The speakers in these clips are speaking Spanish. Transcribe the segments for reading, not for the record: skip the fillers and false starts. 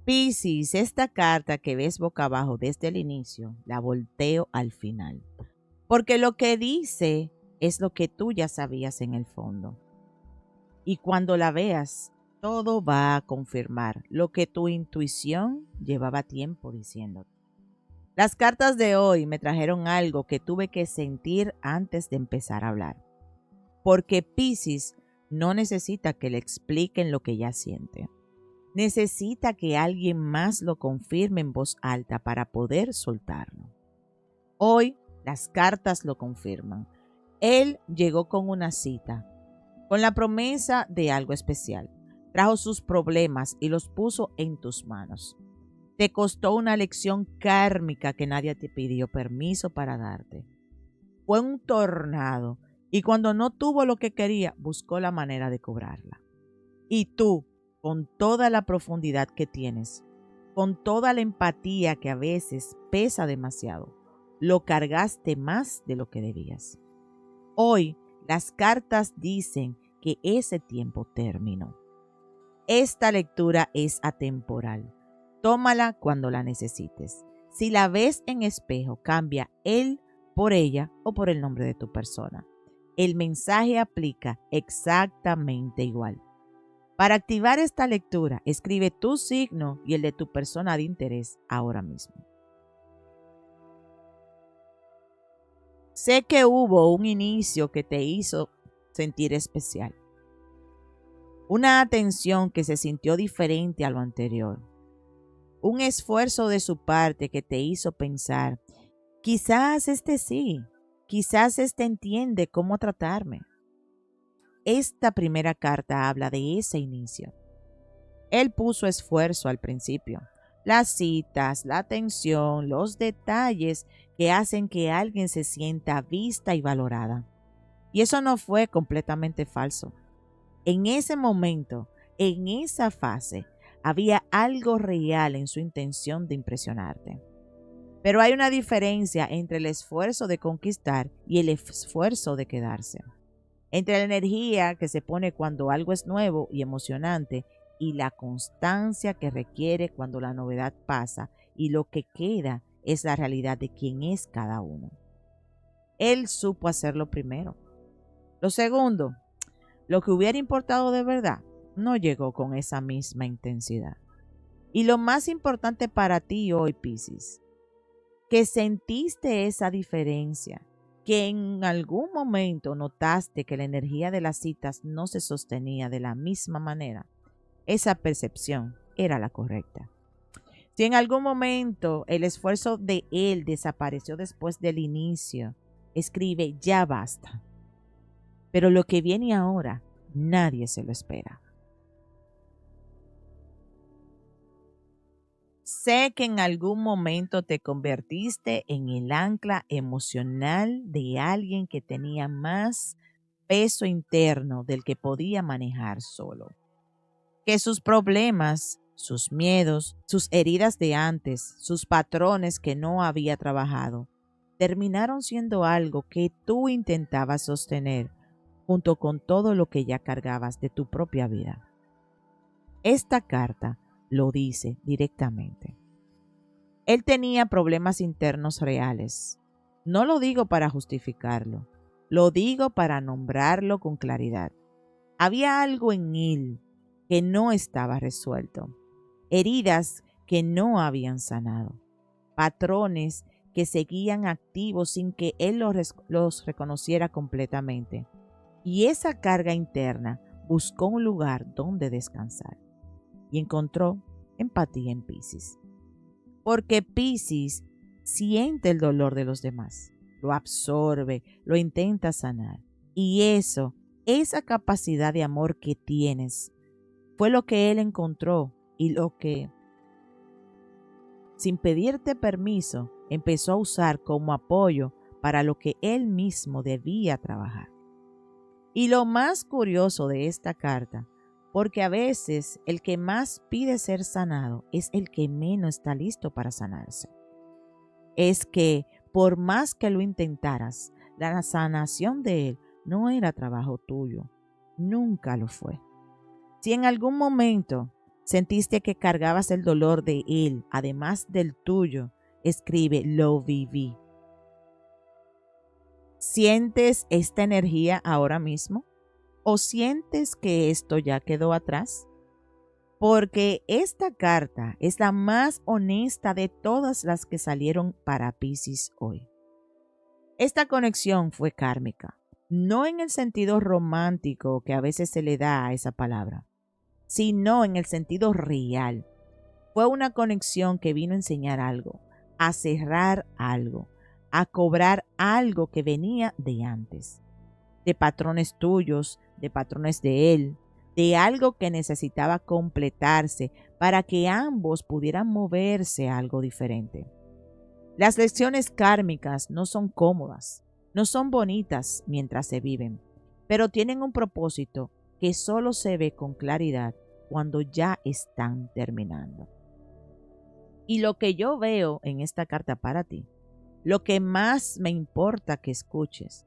Piscis, esta carta que ves boca abajo desde el inicio, la volteo al final. Porque lo que dice es lo que tú ya sabías en el fondo. Y cuando la veas, todo va a confirmar lo que tu intuición llevaba tiempo diciéndote. Las cartas de hoy me trajeron algo que tuve que sentir antes de empezar a hablar. Porque Piscis no necesita que le expliquen lo que ya siente. Necesita que alguien más lo confirme en voz alta para poder soltarlo. Hoy las cartas lo confirman. Él llegó con una cita, con la promesa de algo especial. Trajo sus problemas y los puso en tus manos. Te costó una lección kármica que nadie te pidió permiso para darte. Fue un tornado y cuando no tuvo lo que quería, buscó la manera de cobrarla. Y tú, con toda la profundidad que tienes, con toda la empatía que a veces pesa demasiado, lo cargaste más de lo que debías. Hoy las cartas dicen que ese tiempo terminó. Esta lectura es atemporal. Tómala cuando la necesites. Si la ves en espejo, cambia él por ella o por el nombre de tu persona. El mensaje aplica exactamente igual. Para activar esta lectura, escribe tu signo y el de tu persona de interés ahora mismo. Sé que hubo un inicio que te hizo sentir especial. Una atención que se sintió diferente a lo anterior. Un esfuerzo de su parte que te hizo pensar, quizás este sí, quizás este entiende cómo tratarme. Esta primera carta habla de ese inicio. Él puso esfuerzo al principio. Las citas, la atención, los detalles que hacen que alguien se sienta vista y valorada. Y eso no fue completamente falso. En ese momento, en esa fase, había algo real en su intención de impresionarte. Pero hay una diferencia entre el esfuerzo de conquistar y el esfuerzo de quedarse. Entre la energía que se pone cuando algo es nuevo y emocionante y la constancia que requiere cuando la novedad pasa y lo que queda es la realidad de quién es cada uno. Él supo hacerlo primero. Lo segundo, lo que hubiera importado de verdad no llegó con esa misma intensidad. Y lo más importante para ti hoy, Piscis, que sentiste esa diferencia, que en algún momento notaste que la energía de las citas no se sostenía de la misma manera, esa percepción era la correcta. Si en algún momento el esfuerzo de él desapareció después del inicio, escribe ya basta. Pero lo que viene ahora, nadie se lo espera. Sé que en algún momento te convertiste en el ancla emocional de alguien que tenía más peso interno del que podía manejar solo. Que sus problemas, sus miedos, sus heridas de antes, sus patrones que no había trabajado, terminaron siendo algo que tú intentabas sostener junto con todo lo que ya cargabas de tu propia vida. Esta carta lo dice directamente. Él tenía problemas internos reales. No lo digo para justificarlo, lo digo para nombrarlo con claridad. Había algo en él que no estaba resuelto, heridas que no habían sanado, patrones que seguían activos sin que él los reconociera completamente. Y esa carga interna buscó un lugar donde descansar y encontró empatía en Piscis. Porque Piscis siente el dolor de los demás, lo absorbe, lo intenta sanar. Y esa capacidad de amor que tienes, fue lo que él encontró y lo que, sin pedirte permiso, empezó a usar como apoyo para lo que él mismo debía trabajar. Y lo más curioso de esta carta, porque a veces el que más pide ser sanado es el que menos está listo para sanarse, es que por más que lo intentaras, la sanación de él no era trabajo tuyo, nunca lo fue. Si en algún momento Sentiste que cargabas el dolor de él, además del tuyo. Escribe, lo viví. ¿Sientes esta energía ahora mismo? ¿O sientes que esto ya quedó atrás? Porque esta carta es la más honesta de todas las que salieron para Piscis hoy. Esta conexión fue kármica, no en el sentido romántico que a veces se le da a esa palabra, sino en el sentido real. Fue una conexión que vino a enseñar algo, a cerrar algo, a cobrar algo que venía de antes, de patrones tuyos, de patrones de él, de algo que necesitaba completarse para que ambos pudieran moverse a algo diferente. Las lecciones kármicas no son cómodas, no son bonitas mientras se viven, pero tienen un propósito que solo se ve con claridad cuando ya están terminando. Y lo que yo veo en esta carta para ti, lo que más me importa que escuches,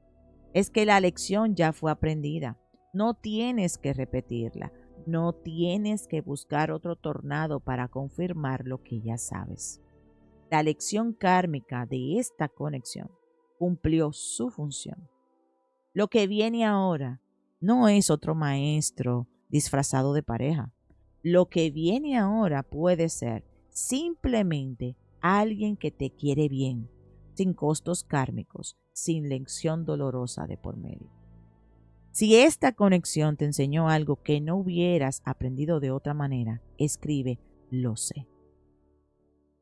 es que la lección ya fue aprendida. No tienes que repetirla, no tienes que buscar otro tornado para confirmar lo que ya sabes. La lección kármica de esta conexión cumplió su función. Lo que viene ahora no es otro maestro disfrazado de pareja. Lo que viene ahora puede ser simplemente alguien que te quiere bien, sin costos kármicos, sin lección dolorosa de por medio. Si esta conexión te enseñó algo que no hubieras aprendido de otra manera, escribe, lo sé.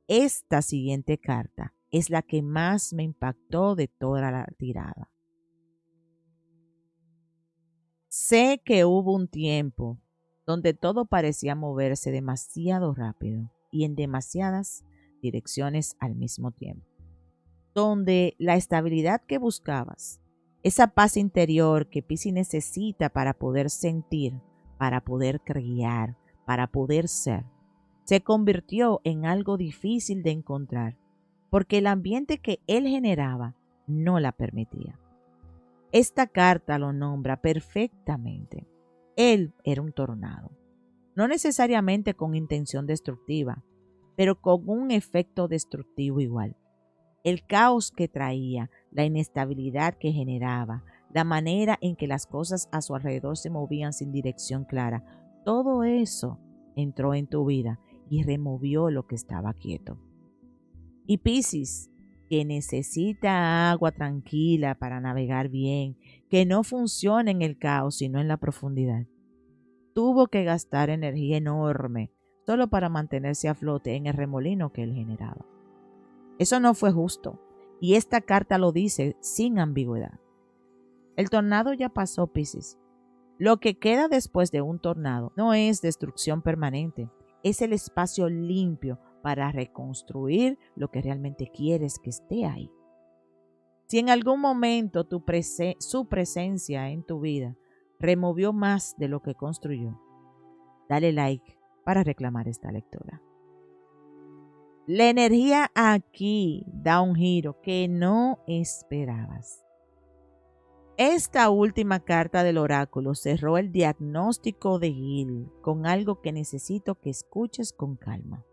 Esta siguiente carta es la que más me impactó de toda la tirada. Sé que hubo un tiempo donde todo parecía moverse demasiado rápido y en demasiadas direcciones al mismo tiempo, donde la estabilidad que buscabas, esa paz interior que Piscis necesita para poder sentir, para poder crear, para poder ser, se convirtió en algo difícil de encontrar, porque el ambiente que él generaba no la permitía. Esta carta lo nombra perfectamente. Él era un tornado, no necesariamente con intención destructiva, pero con un efecto destructivo igual. El caos que traía, la inestabilidad que generaba, la manera en que las cosas a su alrededor se movían sin dirección clara, todo eso entró en tu vida y removió lo que estaba quieto. Y Piscis, que necesita agua tranquila para navegar bien, que no funciona en el caos sino en la profundidad, tuvo que gastar energía enorme solo para mantenerse a flote en el remolino que él generaba. Eso no fue justo, y esta carta lo dice sin ambigüedad. El tornado ya pasó, Piscis. Lo que queda después de un tornado no es destrucción permanente, es el espacio limpio para reconstruir lo que realmente quieres que esté ahí. Si en algún momento su presencia en tu vida removió más de lo que construyó, dale like para reclamar esta lectura. La energía aquí da un giro que no esperabas. Esta última carta del oráculo cerró el diagnóstico de Gil con algo que necesito que escuches con calma.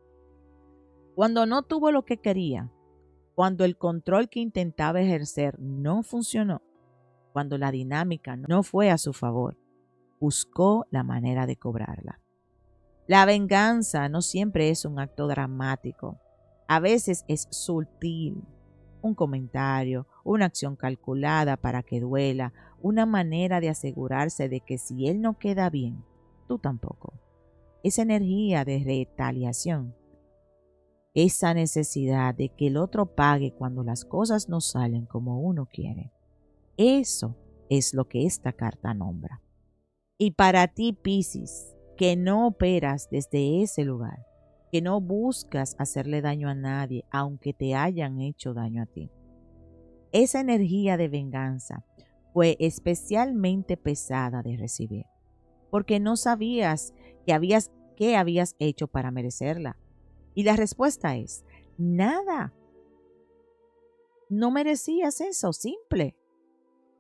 Cuando no tuvo lo que quería, cuando el control que intentaba ejercer no funcionó, cuando la dinámica no fue a su favor, buscó la manera de cobrarla. La venganza no siempre es un acto dramático, a veces es sutil. Un comentario, una acción calculada para que duela, una manera de asegurarse de que si él no queda bien, tú tampoco. Esa energía de retaliación, esa necesidad de que el otro pague cuando las cosas no salen como uno quiere. Eso es lo que esta carta nombra. Y para ti, Piscis, que no operas desde ese lugar, que no buscas hacerle daño a nadie, aunque te hayan hecho daño a ti, esa energía de venganza fue especialmente pesada de recibir, porque no sabías qué habías hecho para merecerla. Y la respuesta es, nada. No merecías eso, simple.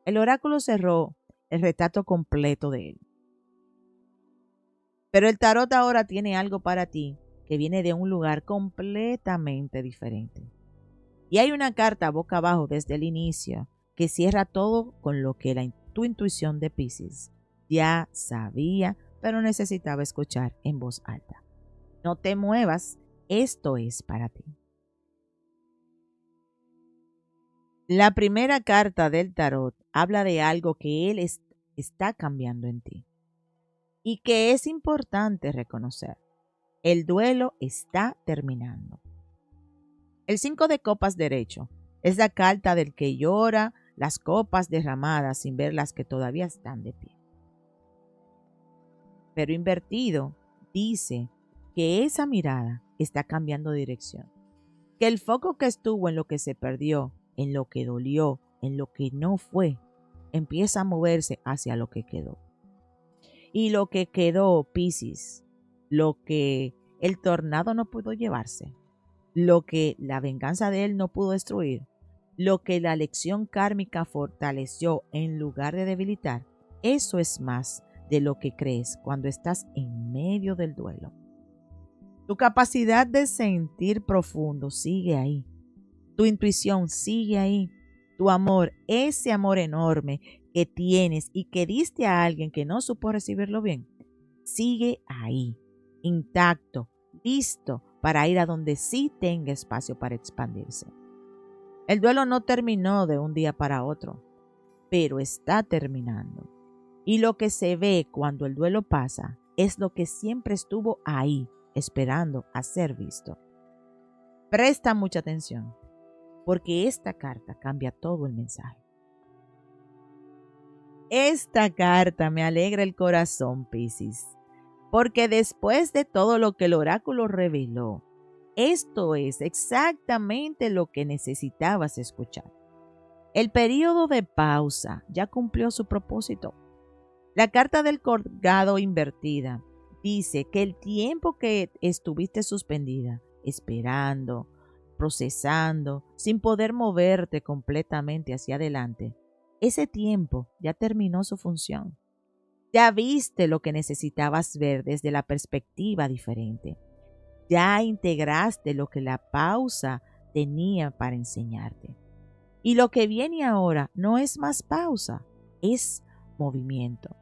El oráculo cerró el retrato completo de él. Pero el tarot ahora tiene algo para ti que viene de un lugar completamente diferente. Y hay una carta boca abajo desde el inicio que cierra todo con lo que tu intuición de Piscis ya sabía, pero necesitaba escuchar en voz alta. No te muevas, esto es para ti. La primera carta del tarot habla de algo que él está cambiando en ti y que es importante reconocer. El duelo está terminando. El 5 de copas derecho es la carta del que llora las copas derramadas sin ver las que todavía están de pie. Pero invertido dice que esa mirada está cambiando de dirección, que el foco que estuvo en lo que se perdió, en lo que dolió, en lo que no fue, empieza a moverse hacia lo que quedó. Y lo que quedó, Piscis, lo que el tornado no pudo llevarse, lo que la venganza de él no pudo destruir, lo que la lección kármica fortaleció en lugar de debilitar, eso es más de lo que crees cuando estás en medio del duelo. Tu capacidad de sentir profundo sigue ahí. Tu intuición sigue ahí. Tu amor, ese amor enorme que tienes y que diste a alguien que no supo recibirlo bien, sigue ahí, intacto, listo para ir a donde sí tenga espacio para expandirse. El duelo no terminó de un día para otro, pero está terminando. Y lo que se ve cuando el duelo pasa es lo que siempre estuvo ahí, esperando a ser visto. Presta mucha atención, porque esta carta cambia todo el mensaje. Esta carta me alegra el corazón, Piscis, porque después de todo lo que el oráculo reveló, esto es exactamente lo que necesitabas escuchar. El periodo de pausa ya cumplió su propósito. La carta del colgado invertida dice que el tiempo que estuviste suspendida, esperando, procesando, sin poder moverte completamente hacia adelante, ese tiempo ya terminó su función. Ya viste lo que necesitabas ver desde la perspectiva diferente. Ya integraste lo que la pausa tenía para enseñarte. Y lo que viene ahora no es más pausa, es movimiento.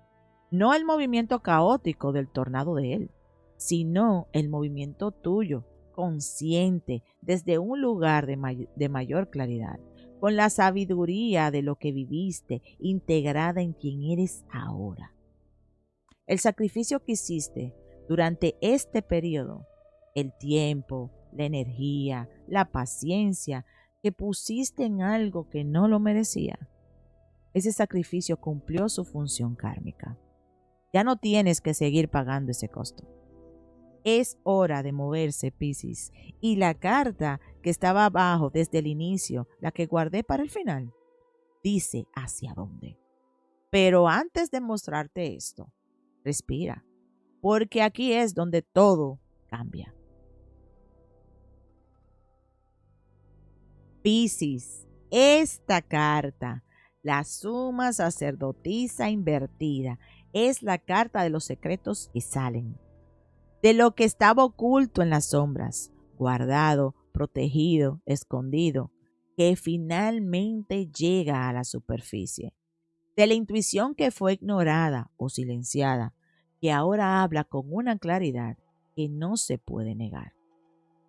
No el movimiento caótico del tornado de él, sino el movimiento tuyo, consciente, desde un lugar de mayor claridad, con la sabiduría de lo que viviste, integrada en quien eres ahora. El sacrificio que hiciste durante este periodo, el tiempo, la energía, la paciencia que pusiste en algo que no lo merecía, ese sacrificio cumplió su función kármica. Ya no tienes que seguir pagando ese costo. Es hora de moverse, Piscis. Y la carta que estaba abajo desde el inicio, la que guardé para el final, dice hacia dónde. Pero antes de mostrarte esto, respira, porque aquí es donde todo cambia. Piscis, esta carta, la suma sacerdotisa invertida, es la carta de los secretos que salen, de lo que estaba oculto en las sombras, guardado, protegido, escondido, que finalmente llega a la superficie, de la intuición que fue ignorada o silenciada, que ahora habla con una claridad que no se puede negar.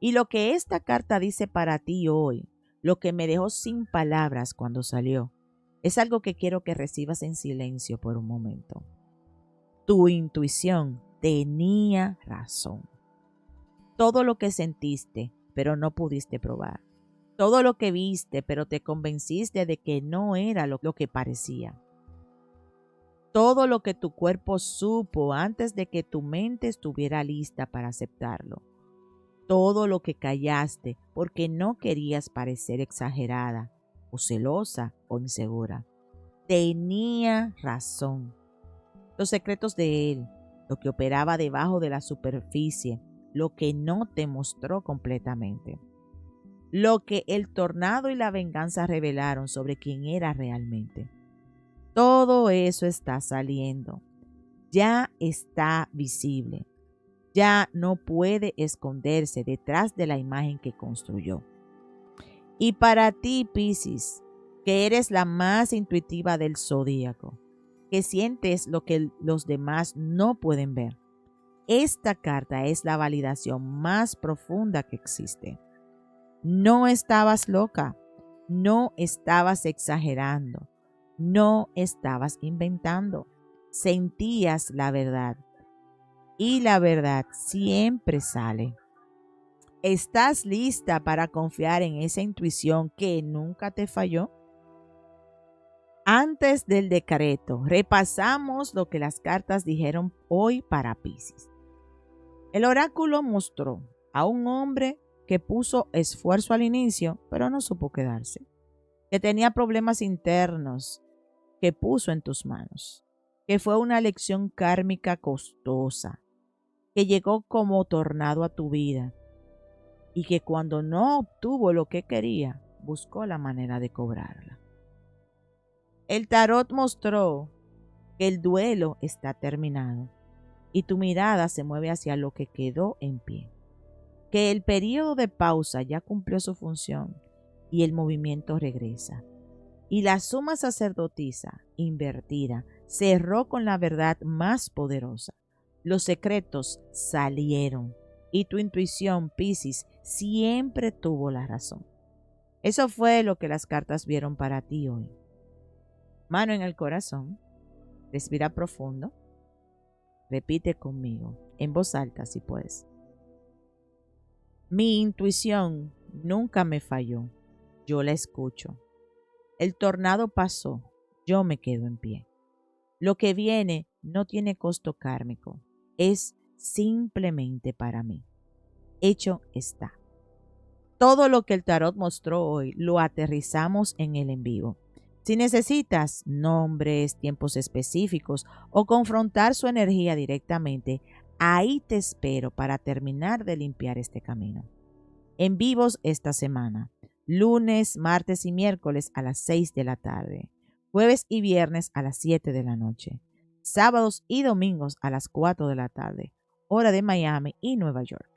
Y lo que esta carta dice para ti hoy, lo que me dejó sin palabras cuando salió, es algo que quiero que recibas en silencio por un momento. Tu intuición tenía razón. Todo lo que sentiste, pero no pudiste probar. Todo lo que viste, pero te convenciste de que no era lo que parecía. Todo lo que tu cuerpo supo antes de que tu mente estuviera lista para aceptarlo. Todo lo que callaste porque no querías parecer exagerada o celosa o insegura. Tenía razón. Los secretos de él, lo que operaba debajo de la superficie, lo que no te mostró completamente. Lo que el tornado y la venganza revelaron sobre quién era realmente. Todo eso está saliendo. Ya está visible. Ya no puede esconderse detrás de la imagen que construyó. Y para ti, Piscis, que eres la más intuitiva del zodíaco, que sientes lo que los demás no pueden ver, esta carta es la validación más profunda que existe. No estabas loca, no estabas exagerando, no estabas inventando. Sentías la verdad y la verdad siempre sale. ¿Estás lista para confiar en esa intuición que nunca te falló? Antes del decreto, repasamos lo que las cartas dijeron hoy para Piscis. El oráculo mostró a un hombre que puso esfuerzo al inicio, pero no supo quedarse, que tenía problemas internos que puso en tus manos, que fue una lección kármica costosa, que llegó como tornado a tu vida y que cuando no obtuvo lo que quería, buscó la manera de cobrarla. El tarot mostró que el duelo está terminado y tu mirada se mueve hacia lo que quedó en pie, que el periodo de pausa ya cumplió su función y el movimiento regresa. Y la suma sacerdotisa invertida cerró con la verdad más poderosa. Los secretos salieron y tu intuición, Piscis, siempre tuvo la razón. Eso fue lo que las cartas vieron para ti hoy. Mano en el corazón, respira profundo, repite conmigo, en voz alta si puedes. Mi intuición nunca me falló, yo la escucho. El tornado pasó, yo me quedo en pie. Lo que viene no tiene costo kármico, es simplemente para mí. Hecho está. Todo lo que el tarot mostró hoy lo aterrizamos en el en vivo. Si necesitas nombres, tiempos específicos o confrontar su energía directamente, ahí te espero para terminar de limpiar este camino. En vivos esta semana, lunes, martes y miércoles a las 6 de la tarde, jueves y viernes a las 7 de la noche, sábados y domingos a las 4 de la tarde, hora de Miami y Nueva York.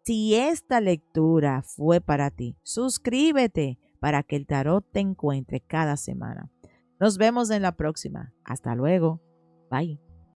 Si esta lectura fue para ti, suscríbete para que el tarot te encuentre cada semana. Nos vemos en la próxima. Hasta luego. Bye.